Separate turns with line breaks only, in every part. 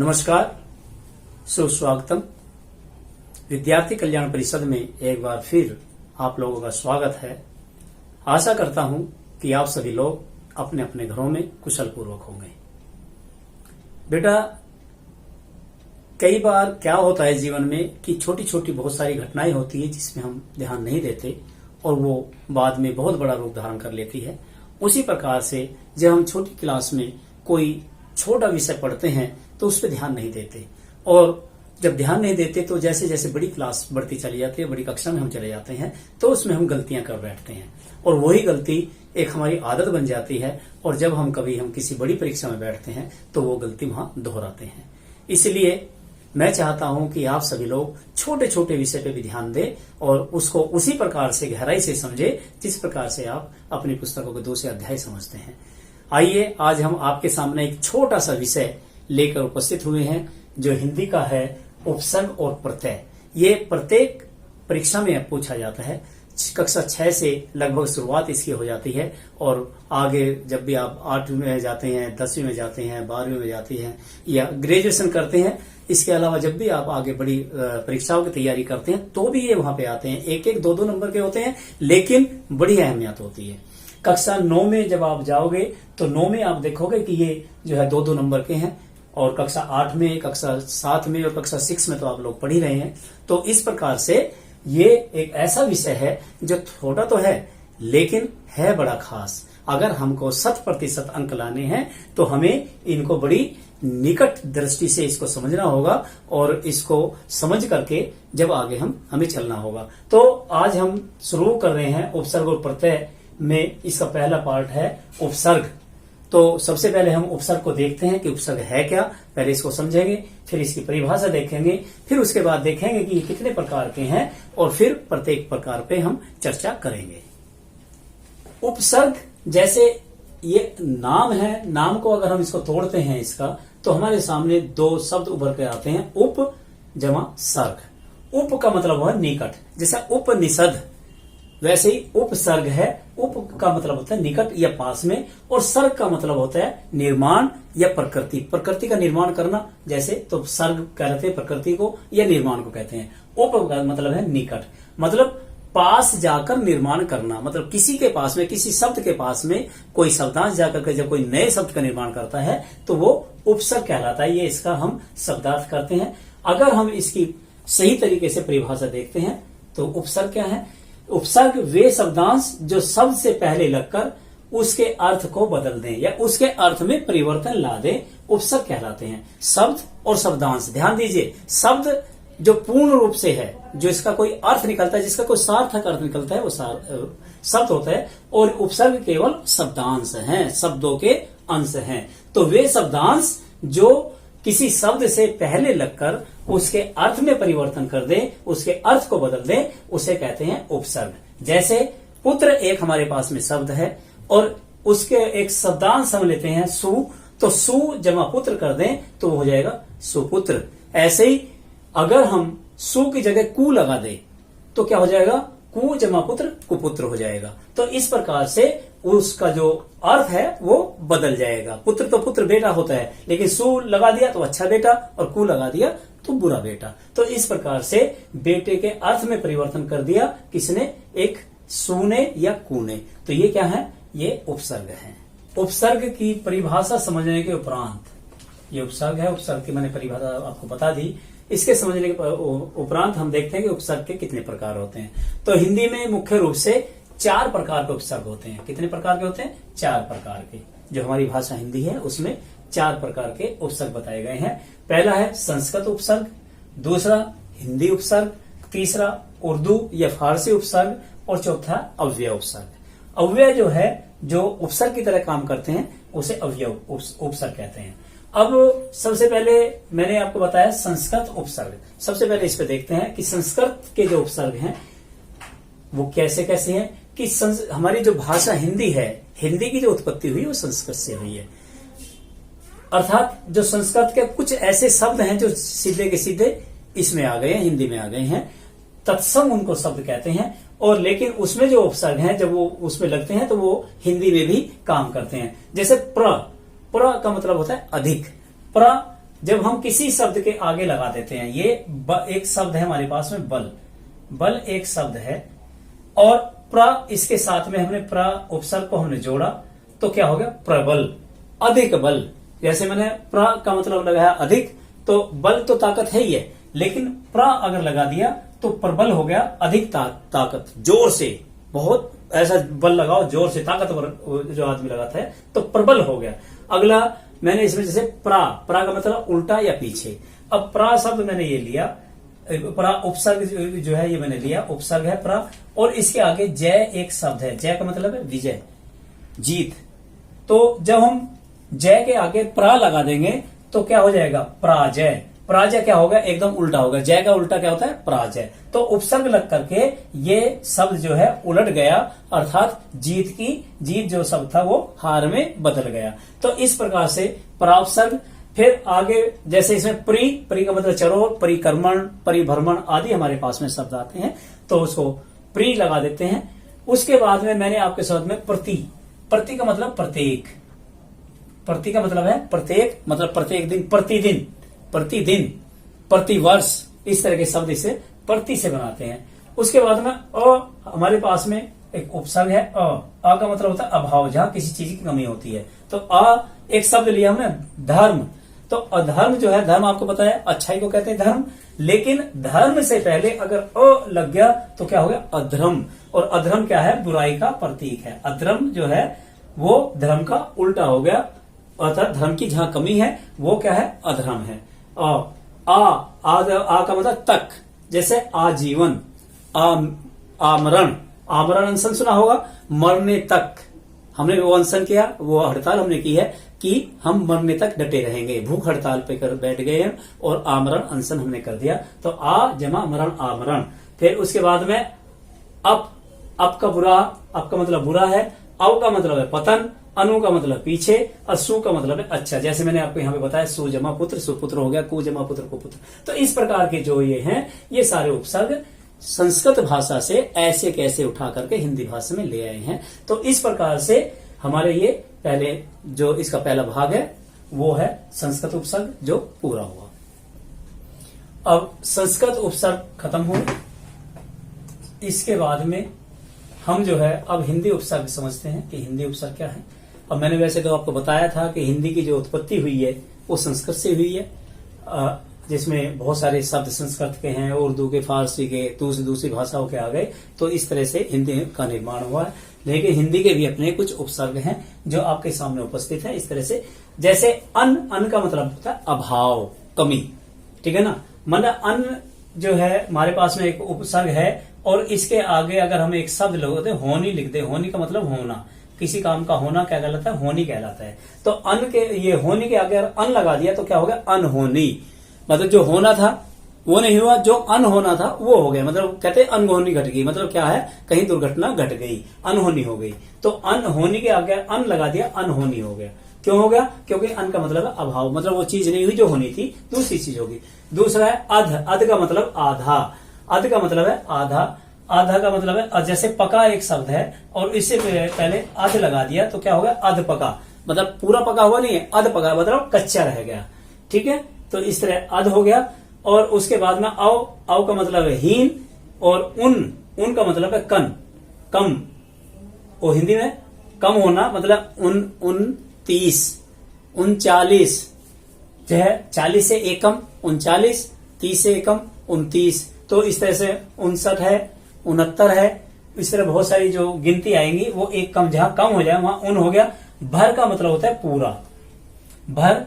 नमस्कार, सुस्वागतम। विद्यार्थी कल्याण परिषद में एक बार फिर आप लोगों का स्वागत है। आशा करता हूं कि आप सभी लोग अपने अपने घरों में कुशल पूर्वक होंगे। बेटा, कई बार क्या होता है जीवन में कि छोटी छोटी बहुत सारी घटनाएं होती है जिसमें हम ध्यान नहीं देते और वो बाद में बहुत बड़ा रूप धारण कर लेती है। उसी प्रकार से जब हम छोटी क्लास में कोई छोटा विषय पढ़ते हैं तो उस पर ध्यान नहीं देते, और जब ध्यान नहीं देते तो जैसे जैसे बड़ी क्लास बढ़ती चली जाती है, बड़ी कक्षा में हम चले जाते हैं, तो उसमें हम गलतियां कर बैठते हैं और वही गलती एक हमारी आदत बन जाती है। और जब हम किसी बड़ी परीक्षा में बैठते हैं तो वो गलती वहां दोहराते हैं। इसलिए मैं चाहता हूं कि आप सभी लोग छोटे छोटे विषय पे भी ध्यान दें और उसको उसी प्रकार से गहराई से समझे जिस प्रकार से आप अपनी पुस्तकों के दूसरे अध्याय समझते हैं। आइए, आज हम आपके सामने एक छोटा सा विषय लेकर उपस्थित हुए हैं जो हिंदी का है, उपसर्ग और प्रत्यय। ये प्रत्येक परीक्षा में पूछा जाता है। कक्षा 6 से लगभग शुरुआत इसकी हो जाती है और आगे जब भी आप 8वीं में जाते हैं, 10वीं में जाते हैं, 12वीं में जाते हैं या ग्रेजुएशन करते हैं, इसके अलावा जब भी आप आगे बड़ी परीक्षाओं की तैयारी करते हैं तो भी ये वहां पे आते हैं। एक एक दो दो नंबर के होते हैं, लेकिन बड़ी अहमियत होती है। कक्षा 9 में जब आप जाओगे तो 9 में आप देखोगे कि ये जो है 2-2 नंबर के हैं, और कक्षा 8 में, कक्षा 7 में और कक्षा 6 में तो आप लोग पढ़ ही रहे हैं। तो इस प्रकार से ये एक ऐसा विषय है जो छोटा तो है लेकिन है बड़ा खास। अगर हमको 100% अंक लाने हैं तो हमें इनको बड़ी निकट दृष्टि से इसको समझना होगा और इसको समझ करके जब आगे हमें चलना होगा। तो आज हम शुरू कर रहे हैं उपसर्ग और प्रत्यय में। इसका पहला पार्ट है उपसर्ग। तो सबसे पहले हम उपसर्ग को देखते हैं कि उपसर्ग है क्या। पहले इसको समझेंगे, फिर इसकी परिभाषा देखेंगे, फिर उसके बाद देखेंगे कि ये कितने प्रकार के हैं और फिर प्रत्येक प्रकार पे हम चर्चा करेंगे। उपसर्ग जैसे ये नाम है, नाम को अगर हम इसको तोड़ते हैं इसका, तो हमारे सामने 2 शब्द उभर के आते हैं, उप जमा सर्ग। उप का मतलब है निकट, जैसा उपनिषद, वैसे ही उपसर्ग है। उप का मतलब होता है निकट या पास में, और सर्ग का मतलब होता है निर्माण या प्रकृति, प्रकृति का निर्माण करना। जैसे तो सर्ग कहते हैं प्रकृति को या निर्माण को कहते हैं। उप का मतलब है निकट, मतलब पास जाकर निर्माण करना। मतलब किसी के पास में, किसी शब्द के पास में कोई शब्दांश जाकर के जब कोई नए शब्द का निर्माण करता है तो वो उपसर्ग कहलाता है। ये इसका हम शब्दार्थ करते हैं। अगर हम इसकी सही तरीके से परिभाषा देखते हैं तो उपसर्ग क्या है? उपसर्ग वे शब्दांश जो शब्द से पहले लगकर उसके अर्थ को बदल दें या उसके अर्थ में परिवर्तन ला दें, उपसर्ग कहलाते हैं। शब्द और शब्दांश, ध्यान दीजिए, शब्द जो पूर्ण रूप से है, जो इसका कोई अर्थ निकलता है, जिसका कोई सार्थक अर्थ निकलता है, वो शब्द होता है। और उपसर्ग केवल शब्दांश हैं, शब्दों के अंश हैं। तो वे शब्दांश जो किसी शब्द से पहले लगकर उसके अर्थ में परिवर्तन कर दे, उसके अर्थ को बदल दे, उसे कहते हैं उपसर्ग। जैसे पुत्र एक हमारे पास में शब्द है और उसके एक शब्दांश हम लेते हैं सु, तो सु जमा पुत्र कर दें तो हो जाएगा सुपुत्र। ऐसे ही अगर हम सु की जगह कु लगा दें तो क्या हो जाएगा? कु जमा पुत्र कुपुत्र हो जाएगा। तो इस प्रकार से उसका जो अर्थ है वो बदल जाएगा। पुत्र तो पुत्र बेटा होता है, लेकिन सु लगा दिया तो अच्छा बेटा और कु लगा दिया तो बुरा बेटा। तो इस प्रकार से बेटे के अर्थ में परिवर्तन कर दिया किसने? एक सु ने या कु ने। तो ये क्या है? ये उपसर्ग है। उपसर्ग की परिभाषा समझने के उपरांत, ये उपसर्ग है, उपसर्ग की मैंने परिभाषा आपको बता दी। इसके समझने के उपरांत हम देखते हैं कि उपसर्ग के कितने प्रकार होते हैं। तो हिंदी में मुख्य रूप से 4 प्रकार के उपसर्ग होते हैं। कितने प्रकार के होते हैं? 4 प्रकार के। जो हमारी भाषा हिंदी है उसमें 4 प्रकार के उपसर्ग बताए गए हैं। पहला है संस्कृत उपसर्ग, दूसरा हिंदी उपसर्ग, तीसरा उर्दू या फारसी उपसर्ग, और चौथा अव्यय उपसर्ग। अव्यय जो है, जो उपसर्ग की तरह काम करते हैं, उसे अव्यय उपसर्ग कहते हैं। अब सबसे पहले मैंने आपको बताया संस्कृत उपसर्ग। सबसे पहले इस पे देखते हैं कि संस्कृत के जो उपसर्ग हैं वो कैसे कैसे हैं। कि हमारी जो भाषा हिंदी है, हिंदी की जो उत्पत्ति हुई वो संस्कृत से हुई है। अर्थात जो संस्कृत के कुछ ऐसे शब्द हैं जो सीधे के सीधे इसमें आ गए हैं, हिंदी में आ गए हैं, तत्सम उनको शब्द कहते हैं। और लेकिन उसमें जो उपसर्ग हैं जब वो उसमें लगते हैं तो वो हिंदी में भी काम करते हैं। जैसे प्र का मतलब होता है अधिक। प्र जब हम किसी शब्द के आगे लगा देते हैं, ये एक शब्द है हमारे पास में बल, बल एक शब्द है और प्र इसके साथ में हमने प्र उपसर्ग को हमने जोड़ा तो क्या हो गया प्रबल, अधिक बल। जैसे मैंने प्र का मतलब लगाया अधिक, तो बल तो ताकत है ही है, लेकिन प्र अगर लगा दिया तो प्रबल हो गया, अधिक ताकत, जोर से, बहुत ऐसा बल लगाओ जोर से, ताकतवर जो आदमी लगाता है तो प्रबल हो गया। अगला मैंने इसमें जैसे प्रा का मतलब उल्टा या पीछे। अब प्रा शब्द मैंने ये लिया, प्रा उपसर्ग जो है ये मैंने लिया, उपसर्ग है प्रा, और इसके आगे जय एक शब्द है, जय का मतलब है विजय, जीत। तो जब हम जय के आगे प्रा लगा देंगे तो क्या हो जाएगा पराजय। पराजय क्या होगा, एकदम उल्टा होगा, जय का उल्टा क्या होता है पराजय। तो उपसर्ग लग करके ये शब्द जो है उलट गया, अर्थात जीत जो शब्द था वो हार में बदल गया। तो इस प्रकार से परापसर्ग। फिर आगे जैसे इसमें प्री का मतलब चरोर, परिक्रमण, परिभ्रमण आदि हमारे पास में शब्द आते हैं, तो उसको प्री लगा देते हैं। उसके बाद में मैंने आपके शब्द में प्रति का मतलब प्रत्येक, प्रति का मतलब है प्रत्येक, मतलब प्रत्येक दिन, प्रतिदिन, प्रतिवर्ष, इस तरह के शब्द इसे प्रति से बनाते हैं। उसके बाद में हमारे पास में एक उपसर्ग है अ का मतलब होता है अभाव, जहां किसी चीज की कमी होती है। तो एक शब्द लिया हमने धर्म, तो अधर्म जो है, धर्म आपको पता है अच्छाई को कहते हैं धर्म, लेकिन धर्म से पहले अगर अ लग गया तो क्या हो गया अधर्म, और अधर्म क्या है, बुराई का प्रतीक है। अधर्म जो है वो धर्म का उल्टा हो गया, अर्थात धर्म की जहां कमी है वो क्या है अधर्म है। आ का मतलब तक, जैसे आजीवन, आमरण, आमरण अनशन सुना होगा, मरने तक हमने वो अनशन किया, वो हड़ताल हमने की है कि हम मरने तक डटे रहेंगे, भूख हड़ताल पे कर बैठ गए हैं और आमरण अनशन हमने कर दिया। तो आ जमा मरण आमरण। फिर उसके बाद में अप का बुरा, अप का मतलब बुरा है, अव का मतलब है पतन, अनु का मतलब पीछे, और सु का मतलब है अच्छा। जैसे मैंने आपको यहाँ पे बताया सु जमा पुत्र, सुपुत्र हो गया, कु जमा पुत्र कुपुत्र। तो इस प्रकार के जो ये हैं, ये सारे उपसर्ग संस्कृत भाषा से ऐसे कैसे उठा करके हिंदी भाषा में ले आए हैं। तो इस प्रकार से हमारे ये पहले जो इसका पहला भाग है वो है संस्कृत उपसर्ग जो पूरा हुआ। अब संस्कृत उपसर्ग खत्म हुए, इसके बाद में हम जो है अब हिंदी उपसर्ग समझते हैं कि हिंदी उपसर्ग क्या है। अब मैंने वैसे तो आपको बताया था कि हिंदी की जो उत्पत्ति हुई है वो संस्कृत से हुई है, जिसमें बहुत सारे शब्द संस्कृत के हैं, उर्दू के, फारसी के, दूसरी भाषाओं के आ गए, तो इस तरह से हिंदी का निर्माण हुआ है। लेकिन हिंदी के भी अपने कुछ उपसर्ग हैं जो आपके सामने उपस्थित है इस तरह से। जैसे अन का मतलब होता है अभाव, कमी, ठीक है ना। मतलब अन जो है हमारे पास में एक उपसर्ग है और इसके आगे अगर हम एक शब्द लगाते हैं होनी लिख दे, होनी का मतलब होना, किसी काम का होना क्या कहलाता है, होनी कहलाता है। तो अन के ये होनी के आगे अगर अन लगा दिया तो क्या हो गया अनहोनी, मतलब जो होना था वो नहीं हुआ, जो अनहोना था वो हो गया। मतलब कहते हैं अनहोनी घट गई, मतलब क्या है कहीं दुर्घटना घट गई, अनहोनी हो गई। तो अनहोनी के आगे अन लगा दिया, अनहोनी हो गया। क्यों हो गया, क्योंकि अन का मतलब है अभाव, मतलब वो चीज नहीं हुई जो होनी थी, दूसरी चीज होगी। दूसरा है अध का मतलब आधा, अध का मतलब है आधा, आधा का मतलब है जैसे पका एक शब्द है और इससे पहले अध लगा दिया तो क्या होगा अध पका, मतलब पूरा पका हुआ नहीं है, अध पका मतलब कच्चा रह गया, ठीक है। तो इस तरह अध हो गया। और उसके बाद में अव का मतलब है हीन, और उन का मतलब है कम, वो हिंदी में कम होना, मतलब 29, 39 जो है 40 से एकम 39, 30 से एकम 29, तो इस तरह से 59 है, 69 है, इस तरह बहुत सारी जो गिनती आएंगी वो एक कम, जहां कम हो जाए वहां उन हो गया। भर का मतलब होता है पूरा, भर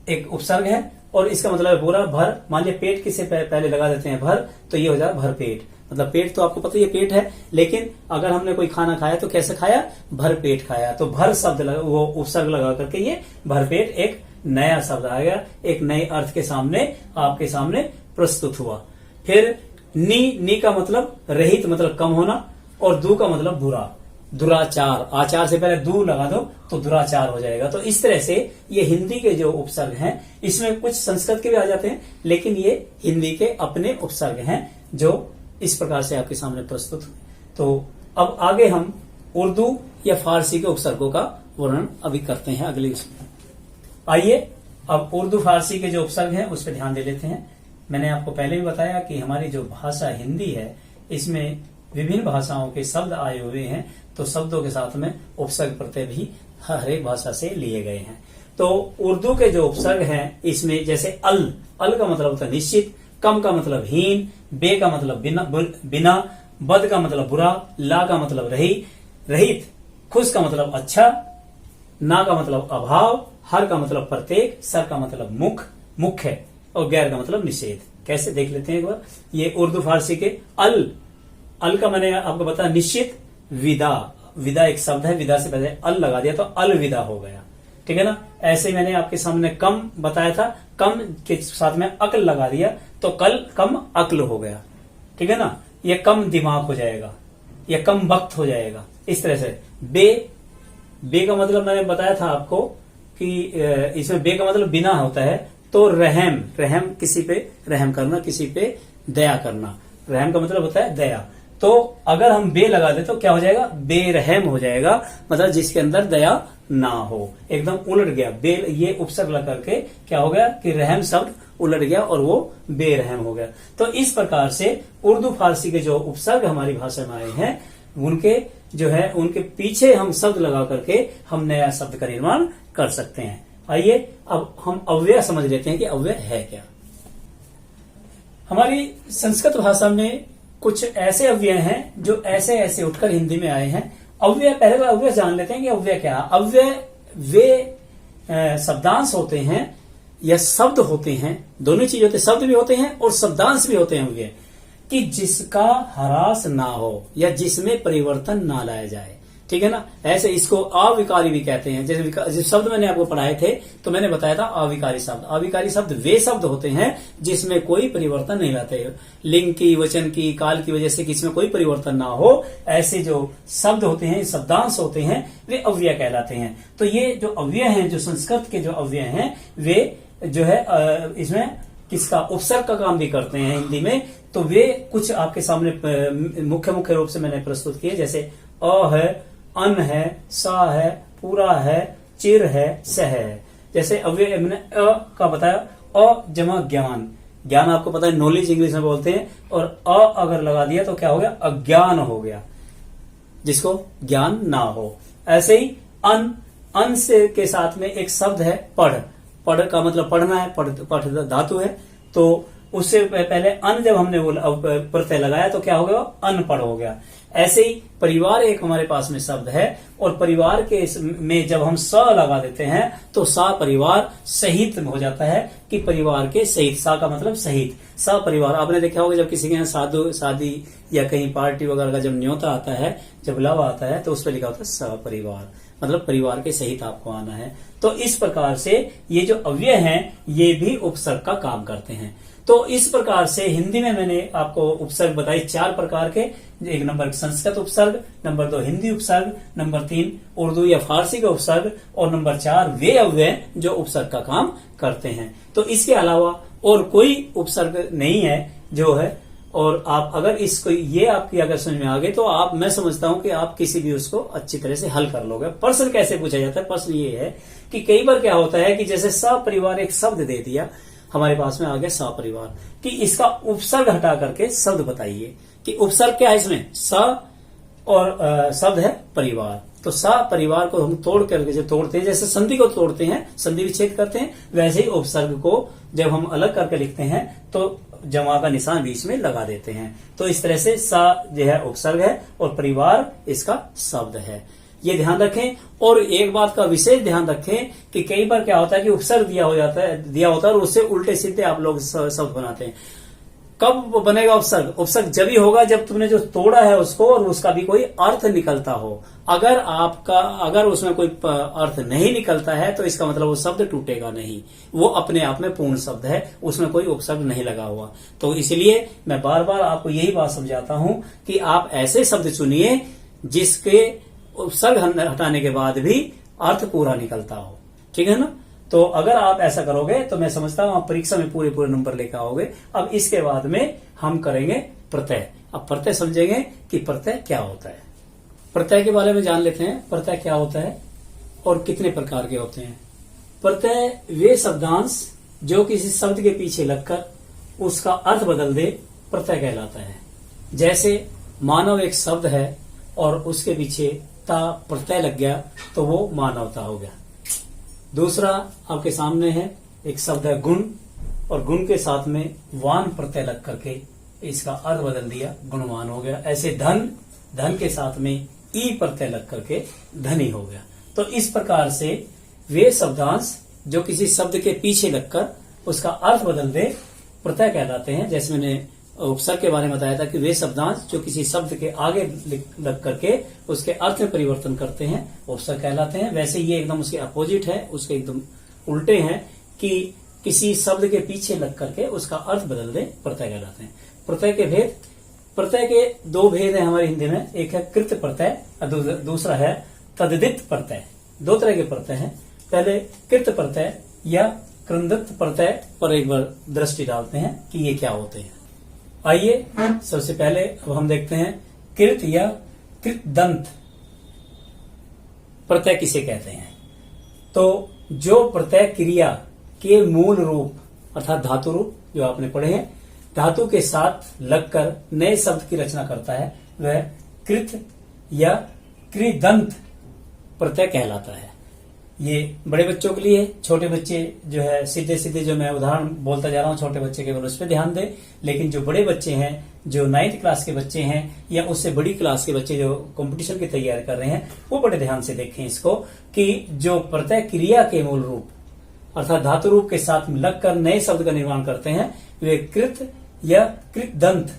एक उपसर्ग है और इसका मतलब है पूरा। भर मान लिया पेट किसे पहले लगा देते हैं भर, तो ये हो जाएगा भर पेट, मतलब पेट तो आपको पता ही है पेट है, लेकिन अगर हमने कोई खाना खाया तो कैसे खाया, भर पेट खाया। तो भर शब्द वो उपसर्ग लगा करके ये भर पेट एक नया शब्द आ गया, एक नए अर्थ के सामने आपके सामने प्रस्तुत हुआ। फिर नी का मतलब रहित, मतलब कम होना, और दू का मतलब बुरा, दुराचार, आचार से पहले दू लगा दो तो दुराचार हो जाएगा। तो इस तरह से ये हिंदी के जो उपसर्ग हैं, इसमें कुछ संस्कृत के भी आ जाते हैं, लेकिन ये हिंदी के अपने उपसर्ग हैं जो इस प्रकार से आपके सामने प्रस्तुत हुए। तो अब आगे हम उर्दू या फारसी के उपसर्गों का वर्णन अभी करते हैं अगले इसमें। आइए अब उर्दू फारसी के जो उपसर्ग हैं उस पर ध्यान दे लेते हैं। मैंने आपको पहले भी बताया कि हमारी जो भाषा हिंदी है इसमें विभिन्न भाषाओं के शब्द आए हुए हैं, तो शब्दों के साथ में उपसर्ग प्रत्यय भी हर एक भाषा से लिए गए हैं। तो उर्दू के जो उपसर्ग हैं इसमें जैसे अल का मतलब होता है निश्चित, कम का मतलब हीन, बे का मतलब बिना, बद का मतलब बुरा, ला का मतलब रहित, खुश का मतलब अच्छा, ना का मतलब अभाव, हर का मतलब प्रत्येक, सर का मतलब मुख्य और गैर का मतलब निषेध। कैसे देख लेते हैं एक बार। ये उर्दू फारसी के अल का मैंने आपको बताया निश्चित, विदा एक शब्द है, विदा से पहले अल लगा दिया तो अलविदा हो गया, ठीक है ना। ऐसे मैंने आपके सामने कम बताया था, कम के साथ में अक्ल लगा दिया तो कम अक्ल हो गया, ठीक है ना। ये कम दिमाग हो जाएगा, या कम वक्त हो जाएगा, इस तरह से। बे का मतलब मैंने बताया था आपको कि इसमें बे का मतलब बिना होता है, तो रहम किसी पे रहम करना, किसी पे दया करना, रहम का मतलब होता है दया। तो अगर हम बे लगा दे तो क्या हो जाएगा, बेरहम हो जाएगा, मतलब जिसके अंदर दया ना हो, एकदम उलट गया। बे ये उपसर्ग लग करके क्या हो गया कि रहम शब्द उलट गया और वो बेरहम हो गया। तो इस प्रकार से उर्दू फारसी के जो उपसर्ग हमारी भाषा में आए हैं उनके जो है उनके पीछे हम शब्द लगा करके हम नया शब्द का निर्माण कर सकते हैं। आइए अब हम अव्यय समझ लेते हैं कि अव्यय है क्या। हमारी संस्कृत भाषा में कुछ ऐसे अव्यय हैं जो ऐसे उठकर हिंदी में आए हैं। अव्यय, पहले तो अव्यय जान लेते हैं कि अव्यय क्या है। अव्यय वे शब्दांश होते हैं या शब्द होते हैं, दोनों चीज होते हैं, शब्द भी होते हैं और शब्दांश भी होते हैं अव्यय, कि जिसका ह्रास ना हो या जिसमें परिवर्तन ना लाया जाए, ठीक है ना। ऐसे इसको अविकारी भी कहते हैं। जैसे शब्द मैंने आपको पढ़ाए थे तो मैंने बताया था अविकारी शब्द। अविकारी शब्द वे शब्द होते हैं जिसमें कोई परिवर्तन नहीं लाते, लिंग की, वचन की, काल की वजह से किसी में कोई परिवर्तन ना हो, ऐसे जो शब्द होते हैं, शब्दांश होते हैं, वे अव्यय कहलाते हैं। तो ये जो अव्यय हैं, जो संस्कृत के जो अव्यय हैं, वे जो है इसमें किसका उपसर्ग का काम भी करते हैं हिंदी में। तो वे कुछ आपके सामने मुख्य रूप से मैंने प्रस्तुत किए, जैसे अ है, अन है, सा है, पूरा है, चिर है, सह है। जैसे अव्यय मैंने अ का बताया, अ जमा ज्ञान, ज्ञान आपको पता है नॉलेज इंग्लिश में बोलते हैं, और अ अगर लगा दिया तो क्या हो गया, अज्ञान हो गया, जिसको ज्ञान ना हो। ऐसे ही अन से के साथ में एक शब्द है पढ़ का मतलब पढ़ना है, पढ़ धातु है, तो उससे पहले अन जब हमने प्रत्यय लगाया तो क्या हो गया, अनपढ़ हो गया। ऐसे ही परिवार एक हमारे पास में शब्द है, और परिवार के में जब हम स लगा देते हैं तो सा परिवार सहित हो जाता है, कि परिवार के सहित, सा का मतलब सहित, सा परिवार। आपने देखा होगा जब किसी के यहाँ शादी या कहीं पार्टी वगैरह का जब न्योता आता है, जब लव आता है, तो उस पर लिखा होता है स परिवार, मतलब परिवार के सहित आपको आना है। तो इस प्रकार से ये जो अव्यय हैं ये भी उपसर्ग का काम करते हैं। तो इस प्रकार से हिंदी में मैंने आपको उपसर्ग बताई 4 प्रकार के। एक नंबर संस्कृत उपसर्ग, नंबर 2 हिंदी उपसर्ग, नंबर 3 उर्दू या फारसी का उपसर्ग, और नंबर 4 वे अव्यय जो उपसर्ग का काम करते हैं। तो इसके अलावा और कोई उपसर्ग नहीं है जो है। और आप अगर इसको ये आपकी अगर समझ में आ गए तो मैं समझता हूं कि आप किसी भी उसको अच्छी तरह से हल कर लोगे। प्रश्न कैसे पूछा जाता है, प्रश्न ये है कि कई बार क्या होता है कि जैसे सपरिवार एक शब्द दे दिया, हमारे पास में आ गया सपरिवार, कि इसका उपसर्ग हटा करके शब्द बताइए कि उपसर्ग क्या है इसमें, स और शब्द है परिवार। तो सपरिवार को हम तोड़ करके जब तोड़ते हैं, जैसे संधि को तोड़ते हैं, संधि विच्छेद करते हैं, वैसे ही उपसर्ग को जब हम अलग करके लिखते हैं तो जमा का निशान बीच में लगा देते हैं। तो इस तरह से सा जो है उपसर्ग है और परिवार इसका शब्द है, ये ध्यान रखें। और एक बात का विशेष ध्यान रखें कि कई बार क्या होता है कि उपसर्ग दिया होता है और उससे उल्टे सीधे आप लोग शब्द बनाते हैं। कब बनेगा उपसर्ग? उपसर्ग जब ही होगा जब तुमने जो तोड़ा है उसको और उसका भी कोई अर्थ निकलता हो। अगर उसमें कोई अर्थ नहीं निकलता है तो इसका मतलब वो शब्द टूटेगा नहीं, वो अपने आप में पूर्ण शब्द है, उसमें कोई उपसर्ग नहीं लगा हुआ। तो इसलिए मैं बार बार आपको यही बात समझाता हूं कि आप ऐसे शब्द चुनिए जिसके उपसर्ग हटाने के बाद भी अर्थ पूरा निकलता हो, ठीक है ना। तो अगर आप ऐसा करोगे तो मैं समझता हूं आप परीक्षा में पूरे नंबर लेकर आओगे। अब इसके बाद में हम करेंगे प्रत्यय। अब प्रत्यय समझेंगे कि प्रत्यय क्या होता है। प्रत्यय के बारे में जान लेते हैं, प्रत्यय क्या होता है और कितने प्रकार के होते हैं। प्रत्यय वे शब्दांश जो किसी शब्द के पीछे लगकर उसका अर्थ बदल दे प्रत्यय कहलाता है। जैसे मानव एक शब्द है और उसके पीछे ता प्रत्यय लग गया तो वो मानवता हो गया। दूसरा आपके सामने है एक शब्द है गुण, और गुण के साथ में वान प्रत्यय लग करके इसका अर्थ बदल दिया, गुणवान हो गया। ऐसे धन, धन के साथ में ई प्रत्यय लग करके धनी हो गया। तो इस प्रकार से वे शब्दांश जो किसी शब्द के पीछे लगकर उसका अर्थ बदल दे प्रत्यय कहलाते हैं। जैसे मैंने उपसर्ग के बारे में बताया था कि वे शब्दांश जो किसी शब्द के आगे लग करके उसके अर्थ में परिवर्तन करते हैं उपसर्ग कहलाते हैं। वैसे ये एकदम उसके अपोजिट है, उसके एकदम उल्टे हैं कि किसी शब्द के पीछे लग करके उसका अर्थ बदल दे प्रत्यय कहलाते हैं। प्रत्यय के भेद, प्रत्यय के दो भेद हैं हमारी हिंदी में, एक है कृत प्रत्यय और दूसरा है तद्धित प्रत्यय। दो तरह के प्रत्यय हैं। पहले कृत प्रत्यय या कृंदत प्रत्यय पर एक बार दृष्टि डालते हैं कि ये क्या होते हैं। आइए सबसे पहले अब हम देखते हैं कृत या कृतदंत प्रत्यय किसे कहते हैं। तो जो प्रत्यय क्रिया के मूल रूप अर्थात धातु रूप जो आपने पढ़े हैं, धातु के साथ लगकर नए शब्द की रचना करता है, वह कृत या कृदंत प्रत्यय कहलाता है। ये बड़े बच्चों के लिए, छोटे बच्चे जो है सीधे सीधे जो मैं उदाहरण बोलता जा रहा हूं छोटे बच्चे केवल उस पर ध्यान दें। लेकिन जो बड़े बच्चे हैं, जो 9th क्लास के बच्चे हैं या उससे बड़ी क्लास के बच्चे जो कंपटीशन की तैयारी कर रहे हैं, वो बड़े ध्यान से देखें इसको कि जो प्रत्यय क्रिया के मूल रूप अर्थात धातु रूप के साथ लगकर नए शब्द का निर्माण करते हैं, वे कृत या कृतदंत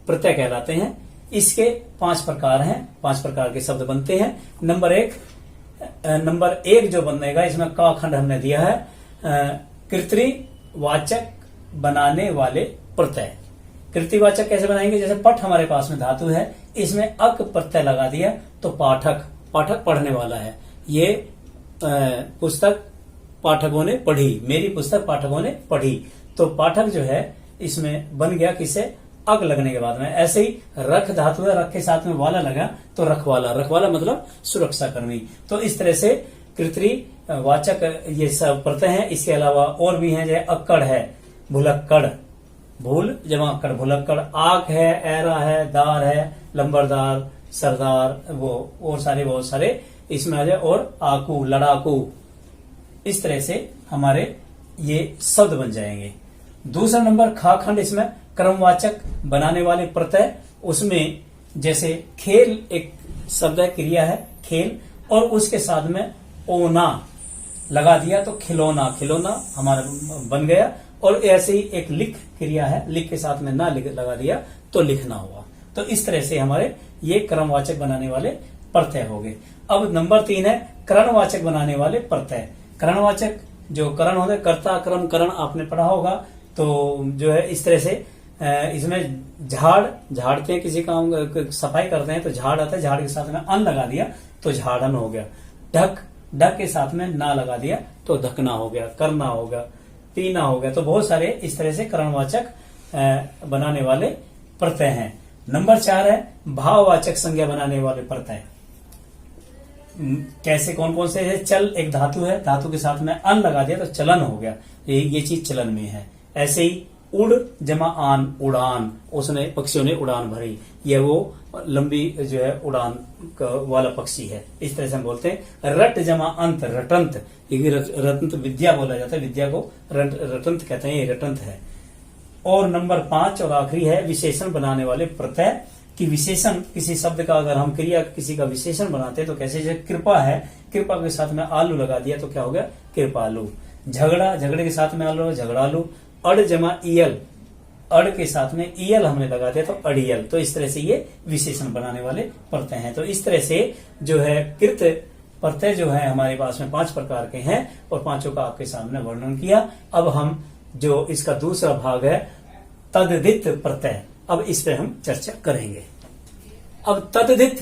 प्रत्यय कहलाते हैं। इसके 5 प्रकार हैं, 5 प्रकार के शब्द बनते हैं। नंबर एक जो बनेगा, इसमें का खंड हमने दिया है, कृत्रिवाचक बनाने वाले प्रत्यय। कृत्रिवाचक कैसे बनाएंगे? जैसे पठ हमारे पास में धातु है, इसमें अक प्रत्यय लगा दिया तो पाठक, पाठक पढ़ने वाला है। ये पुस्तक पाठकों ने पढ़ी, मेरी पुस्तक पाठकों ने पढ़ी, तो पाठक जो है इसमें बन गया किसे? अग लगने के बाद में। ऐसे ही रख धातु है, रख के साथ में वाला लगा तो रखवाला, रखवाला मतलब सुरक्षा कर्मी। तो इस तरह से कृत्रिवाचक ये सब प्रत्यय हैं। इसके अलावा और भी हैं, जैसे अक्कड़ है, भुलक्कड़, भूल जमा अक्कड़, भुलक्कड़। आक है, ऐरा है, दार है, लंबरदार, सरदार, वो और सारे बहुत सारे इसमें आ जाए। और आकू, लड़ाकू, इस तरह से हमारे ये शब्द बन जाएंगे। दूसरा नंबर खा खंड, इसमें क्रमवाचक बनाने वाले प्रत्यय। उसमें जैसे खेल एक शब्द है, क्रिया है खेल, और उसके साथ में ओना लगा दिया तो खिलौना, खिलौना हमारा बन गया। और ऐसे ही एक लिख क्रिया है, लिख के साथ में ना लगा दिया तो लिखना हुआ। तो इस तरह से हमारे ये क्रमवाचक बनाने वाले प्रत्यय हो गए। अब नंबर 3 है करणवाचक बनाने वाले प्रत्यय। करणवाचक जो करण होते, कर्ता क्रम करण आपने पढ़ा होगा। तो जो है इस तरह से इसमें झाड़ते हैं, किसी काम सफाई करते हैं तो झाड़ आता है, झाड़ के साथ में अन लगा दिया तो झाड़न हो गया। ढक, ढक के साथ में ना लगा दिया तो ढकना हो गया, करना हो गया, पीना हो गया। तो बहुत सारे इस तरह से करणवाचक बनाने वाले प्रत्यय हैं। नंबर 4 है भाववाचक संज्ञा बनाने वाले प्रत्यय। कैसे, कौन कौन से है? चल एक धातु है, धातु के साथ में अन लगा दिया तो चलन हो गया, ये चीज चलन में है। ऐसे ही उड़ जमा आन, उड़ान, उसने पक्षियों ने उड़ान भरी, ये वो लंबी जो है उड़ान वाला पक्षी है। इस तरह से हम बोलते हैं। रट जमा अंत, रटंत, रटंत विद्या बोला जाता है, विद्या को रटंत कहते हैं, ये रटंत है। और नंबर 5 और आखिरी है विशेषण बनाने वाले प्रत्यय। कि विशेषण किसी शब्द का अगर हम क्रिया किसी का विशेषण बनाते हैं तो कैसे? जैसे कृपा है, कृपा के साथ में आलू लगा दिया तो क्या हो गया? कृपालु। झगड़ा, झगड़े के साथ में आलू, झगड़ालू। अड़ जमा ईयल, अड़ के साथ में ईयल हमने लगा दिया तो अड़ियल। तो इस तरह से ये विशेषण बनाने वाले प्रत्यय हैं। तो इस तरह से जो है कृत प्रत्यय जो है हमारे पास में 5 प्रकार के हैं और 5 का आपके सामने वर्णन किया। अब हम जो इसका दूसरा भाग है तद्धित प्रत्यय, अब इस पे हम चर्चा करेंगे। अब तद्धित,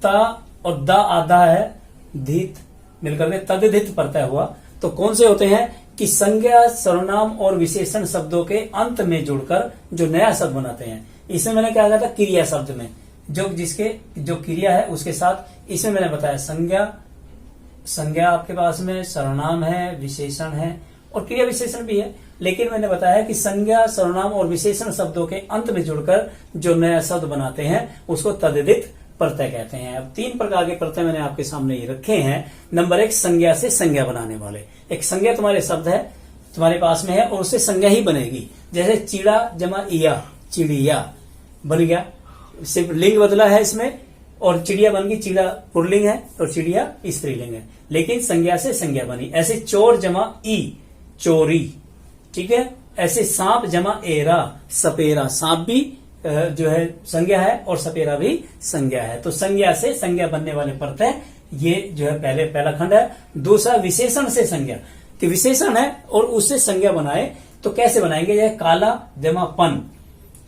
ता और दा आधा है, धित मिलकर के तद्धित प्रत्यय हुआ। तो कौन से होते हैं? कि संज्ञा, सर्वनाम और विशेषण शब्दों के अंत में जुड़कर जो नया शब्द बनाते हैं। इसमें मैंने क्या कहा था? क्रिया शब्द में जो जिसके जो क्रिया है उसके साथ, इसमें मैंने बताया संज्ञा, संज्ञा आपके पास में, सर्वनाम है, विशेषण है और क्रिया विशेषण भी है। लेकिन मैंने बताया कि संज्ञा, सर्वनाम और विशेषण शब्दों के अंत में जुड़कर जो नया शब्द बनाते हैं उसको तद्धित प्रत्यय कहते हैं। अब 3 प्रकार के प्रत्यय मैंने आपके सामने ये रखे हैं। नंबर 1, संज्ञा से संज्ञा बनाने वाले। एक संज्ञा तुम्हारे शब्द है, तुम्हारे पास में है और उससे संज्ञा ही बनेगी। जैसे चिड़ा जमा इया, चिड़िया बन गया, सिर्फ लिंग बदला है इसमें और चिड़िया बन गई। चिड़ा पुल्लिंग है और चिड़िया स्त्रीलिंग है, लेकिन संज्ञा से संज्ञा बनी। ऐसे चोर जमा ई, चोरी, ठीक है। ऐसे सांप जमा एरा, सपेरा। सांप भी जो है संज्ञा है और सपेरा भी संज्ञा है। तो संज्ञा से संज्ञा बनने वाले प्रत्यय ये जो है पहला खंड है। दूसरा, विशेषण से संज्ञा, कि विशेषण है और उससे संज्ञा बनाए तो कैसे बनाएंगे? जैसे काला जमा पन,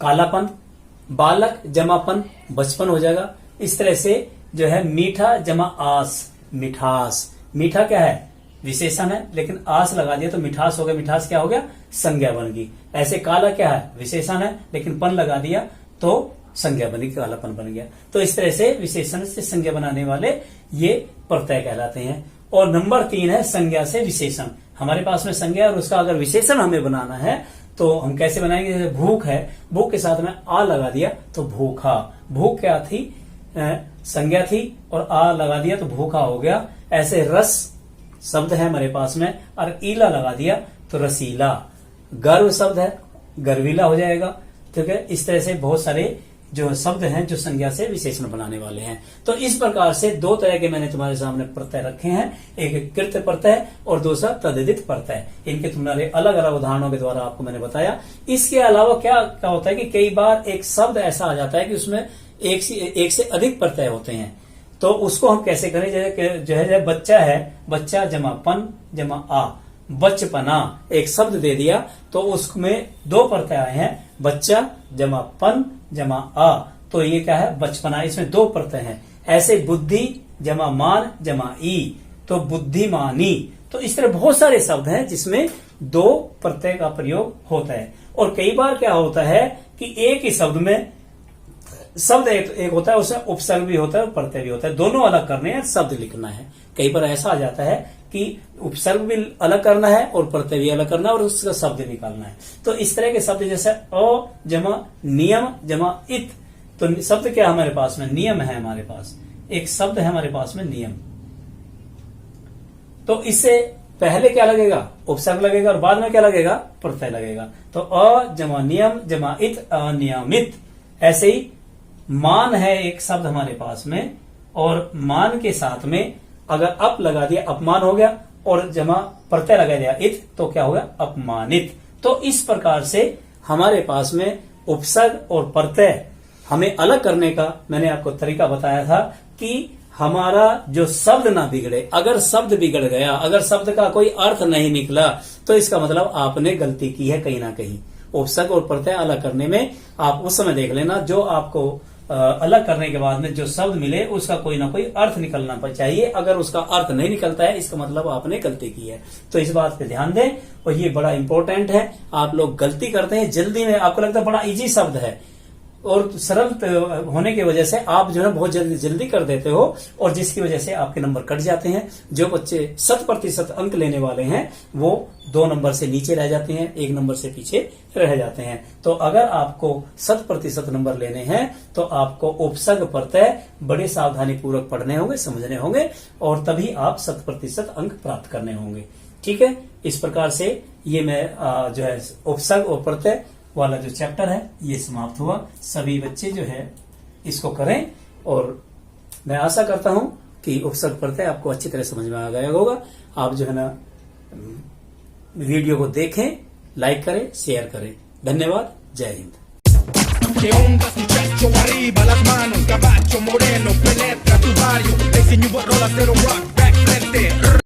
कालापन। बालक जमा पन, बचपन हो जाएगा। इस तरह से जो है मीठा जमा आस, मिठास। मीठा क्या है? विशेषण है, लेकिन आस लगा दिया तो मिठास हो गया। मिठास क्या हो गया? संज्ञा बन गई। ऐसे काला क्या है? विशेषण है, लेकिन पन लगा दिया तो संज्ञा बनी, कालापन बन गया। तो इस तरह से विशेषण से संज्ञा बनाने वाले ये प्रत्यय कहलाते हैं। और नंबर 3 है संज्ञा से विशेषण। हमारे पास में संज्ञा और उसका अगर विशेषण हमें बनाना है तो हम कैसे बनाएंगे? जैसे भूख है, भूख के साथ में आ लगा दिया तो भूखा। भूख क्या थी? संज्ञा थी और आ लगा दिया तो भूखा हो गया। ऐसे रस शब्द है हमारे पास में और ईला लगा दिया तो रसीला। गर्व शब्द है, गर्वीला हो जाएगा, ठीक है। इस तरह से बहुत सारे जो शब्द हैं जो संज्ञा से विशेषण बनाने वाले हैं। तो इस प्रकार से 2 तरह के मैंने तुम्हारे सामने प्रत्यय रखे हैं, एक कृत प्रत्यय और दूसरा तद्धित प्रत्यय। इनके तुम्हारे अलग अलग उदाहरणों के द्वारा आपको मैंने बताया। इसके अलावा क्या होता है कि कई बार एक शब्द ऐसा आ जाता है कि उसमें एक से अधिक प्रत्यय होते हैं, तो उसको हम कैसे करें? जैसे बच्चा है, बच्चा जमा पन जमा आ, बचपना। एक शब्द दे दिया तो उसमें 2 प्रत्यय आए हैं, बच्चा जमा पन जमा आ, तो ये क्या है? बचपना। इसमें 2 प्रत्यय हैं। ऐसे बुद्धि जमा मान जमा ई, तो बुद्धिमानी। तो इस तरह बहुत सारे शब्द हैं जिसमें 2 प्रत्यय का प्रयोग होता है। और कई बार क्या होता है कि एक ही शब्द में शब्द एक होता है, उसमें उपसर्ग भी होता है और प्रत्यय भी होता है। दोनों अलग करने हैं, शब्द लिखना है। कई बार ऐसा आ जाता है कि उपसर्ग भी अलग करना है और प्रत्यय भी अलग करना है और उसका शब्द निकालना है। तो इस तरह के शब्द जैसे अ जमा नियम जमा इत, तो शब्द क्या हमारे पास में? नियम है हमारे पास, एक शब्द है हमारे पास में नियम। तो इससे पहले क्या लगेगा? उपसर्ग लगेगा और बाद में क्या लगेगा? प्रत्यय लगेगा। तो अ जमा नियम जमा इत, अनियमित। ऐसे ही मान है एक शब्द हमारे पास में और मान के साथ में अगर अप लगा दिया अपमान हो गया और जमा प्रत्यय लगा दिया इत, तो क्या हो गया? अपमानित। तो इस प्रकार से हमारे पास में उपसर्ग और प्रत्यय हमें अलग करने का मैंने आपको तरीका बताया था कि हमारा जो शब्द ना बिगड़े। अगर शब्द बिगड़ गया, अगर शब्द का कोई अर्थ नहीं निकला, तो इसका मतलब आपने गलती की है कहीं ना कहीं। उपसर्ग और प्रत्यय अलग करने में आप उस समय देख लेना, जो आपको अलग करने के बाद में जो शब्द मिले उसका कोई ना कोई अर्थ निकलना चाहिए। अगर उसका अर्थ नहीं निकलता है, इसका मतलब आपने गलती की है। तो इस बात पे ध्यान दें और ये बड़ा इंपॉर्टेंट है। आप लोग गलती करते हैं जल्दी में, आपको लगता है बड़ा इजी शब्द है और सरल होने की वजह से आप जो है बहुत जल्दी कर देते हो और जिसकी वजह से आपके नंबर कट जाते हैं। जो बच्चे 100% अंक लेने वाले हैं वो 2 नंबर से नीचे रह जाते हैं, 1 नंबर से पीछे रह जाते हैं। तो अगर आपको 100% नंबर लेने हैं तो आपको उपसर्ग प्रत्यय बड़े सावधानी पूर्वक पढ़ने होंगे, समझने होंगे और तभी आप 100% अंक प्राप्त करने होंगे। ठीक है, इस प्रकार से ये मैं जो है उपसर्ग और प्रत्यय वाला जो चैप्टर है ये समाप्त हुआ। सभी बच्चे जो है इसको करें और मैं आशा करता हूं कि उपसर्ग प्रत्यय आपको अच्छी तरह समझ में आ गया होगा। आप जो है ना वीडियो को देखें, लाइक करें, शेयर करें। धन्यवाद। जय Hind.
¿Qué onda, muchacho? Arriba las manos, caballo moreno, penetra tu barrio, ese new rock, rock, back frente.